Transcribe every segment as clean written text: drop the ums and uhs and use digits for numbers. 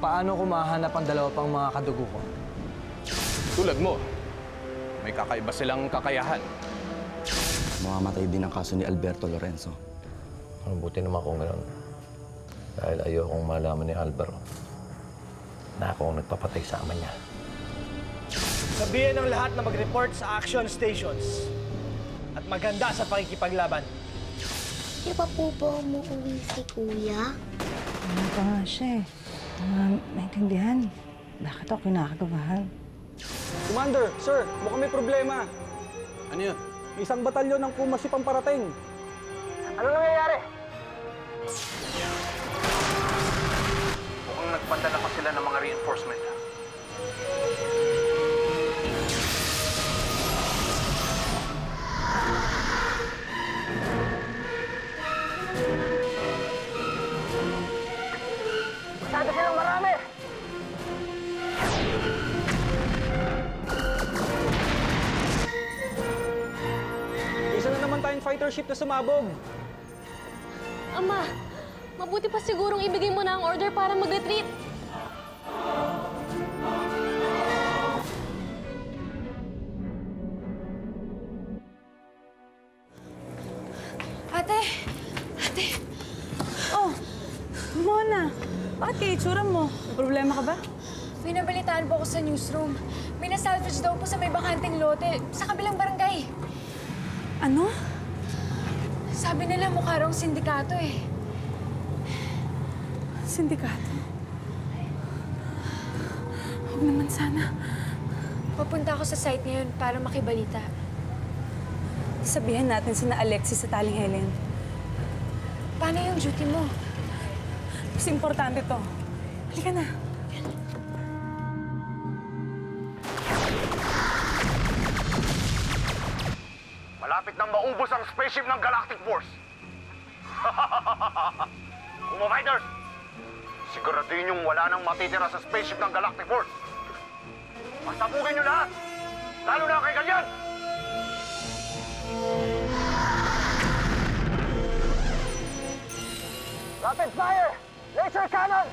paano ko mahanap ang dalawa pang mga kadugo ko? Tulad mo, may kakaiba silang kakayahan. Mamamatay din ang kaso ni Alberto Lorenzo. Mabuti naman kung gano'n. Dahil ayokong malaman ni Alvaro na ako ang nagpapatay sa ama niya. Sabihin ng lahat na mag-report sa action stations at maganda sa pakikipaglaban. Di ba po ba umuwi si Kuya? Ano pa nga siya eh. Naintindihan. Bakit ako kinakagabahan? Commander, sir, mukhang may problema. Ano yun? May isang batalyon ng Kumaship ang parating. Ano nangyayari? Mukhang nagpadala pa sila ng mga reinforcement. Masyado silang marami! Isa na naman tayong fighter ship na sumabog. Ama, mabuti pa sigurong ibigay mo na ang order para mag-retreat. Ate! Ate! Oh, Mona! Bakit kaya itsura mo? May problema ka ba? Pinabalitaan po ako sa newsroom. May na-salvage daw po sa may bakanting lote sa kabilang barangay. Ano? Sabi nila mukha raw sindikato eh. Sindikato? Huwag naman sana. Papunta ako sa site ngayon para makibalita. Sabihan natin sina Alexis sa Taling Helen. Paano yung duty mo? Mas importante to. Halika na. Malapit nang maubos ang spaceship ng Galactic Force. Kuma Fighters, siguraduhin yung wala nang matitira sa spaceship ng Galactic Force. Pasabugin nyo lahat, lalo na kay Galyan! Rapid fire! Laser cannon!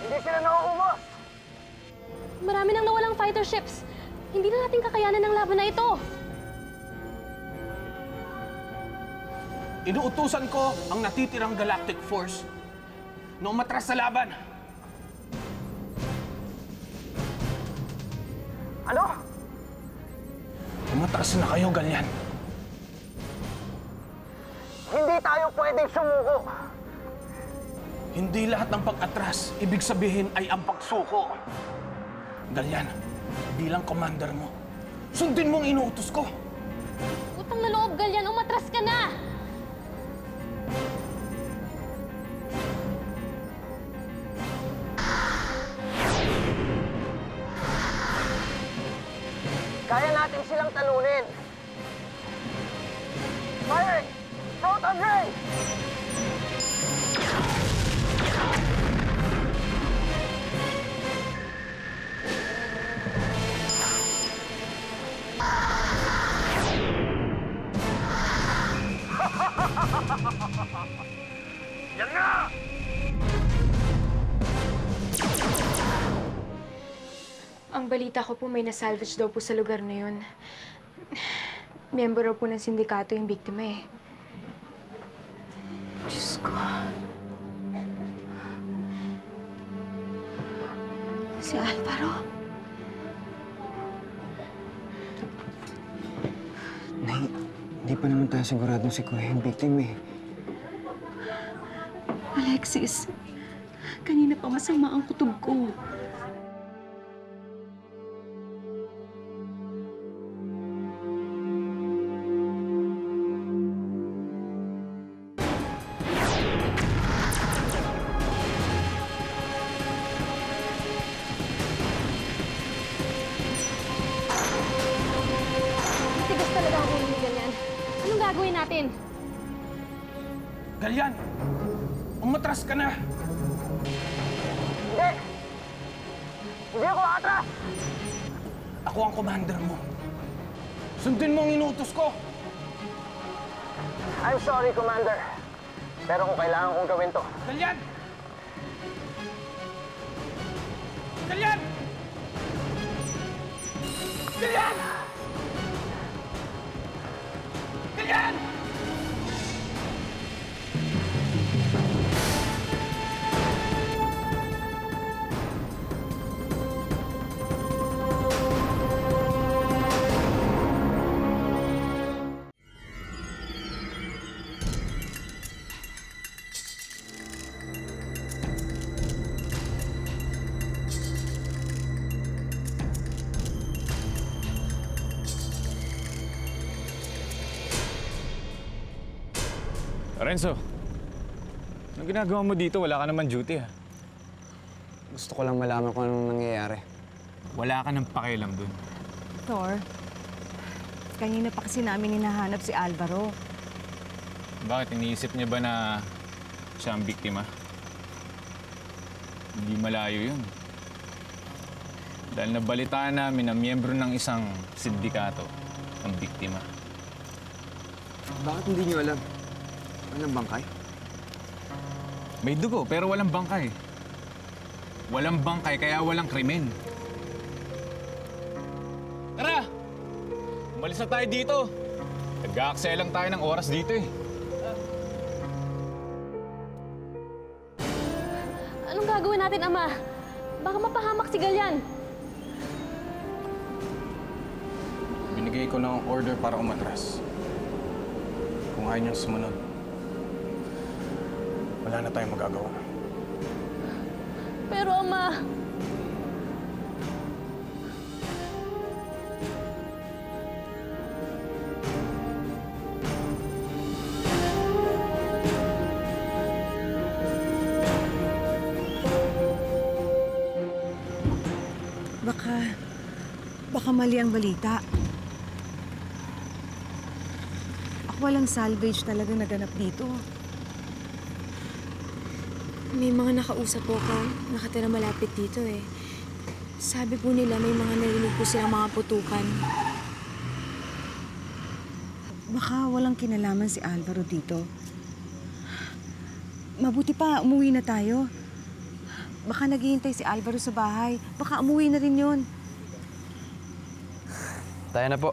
Hindi sila nauubos! Marami nang nawalang fighter ships. Hindi na natin kakayanan ang laban na ito. Inuutusan ko ang natitirang Galactic Force na umatras sa laban. Ano? Umatras na kayo, Galyan. Hindi tayo pwedeng sumuko. Hindi lahat ng pag-atras, ibig sabihin ay ang pagsuko. Galyan, bilang commander mo, sundin mo ang inuutos ko. Utang na loob, Galyan. Umatras ka na! Kaya natin silang talunin. Firing! Proton ray! Yan nga! Ang balita ko po may na-salvage daw po sa lugar na yun. Miyembro raw po ng sindikato yung biktima eh. Diyos ko. Si Alvaro? Nay, hindi pa naman tayo siguradong si Kuya yung victim eh. Alexis, kanina pa masama ang kutob ko. gagawin natin? Galyan! Umatras ka na! Hindi! Hindi ako atras! Ako ang commander mo. Sundin mo ang inutos ko! I'm sorry, Commander. Pero kung kailangan kong gawin to, Galyan! Galyan! Galyan! Galyan! Renzo, anong ginagawa mo dito? Wala ka naman duty, ha? Gusto ko lang malaman kung anong nangyayari. Wala ka nang pakialam dun. Thor, kanina pa kasi namin hinahanap si Alvaro. Bakit? Iniisip niya ba na siya ang biktima? Hindi malayo yun. Dahil nabalitaan namin na miyembro ng isang sindikato ang biktima. Bakit hindi niyo alam? Walang bangkay? May dugo, pero walang bangkay. Walang bangkay, kaya walang krimen. Tara! Umalis na tayo dito. Nag-aaksaya lang tayo ng oras dito, eh. Anong gagawin natin, Ama? Baka mapahamak si Galyan. Binigay ko ng order para umatras. Kung ayaw niyang sumunod, wala na tayong magagawa. Pero, Ama... Baka mali ang balita. Walang salvage talaga naganap dito. May mga nakausap po ko, nakatira malapit dito eh. Sabi po nila may mga narinig po silang mga putukan. Baka walang kinalaman si Alvaro dito. Mabuti pa, umuwi na tayo. Baka naghihintay si Alvaro sa bahay. Baka umuwi na rin yun. Tayo na po.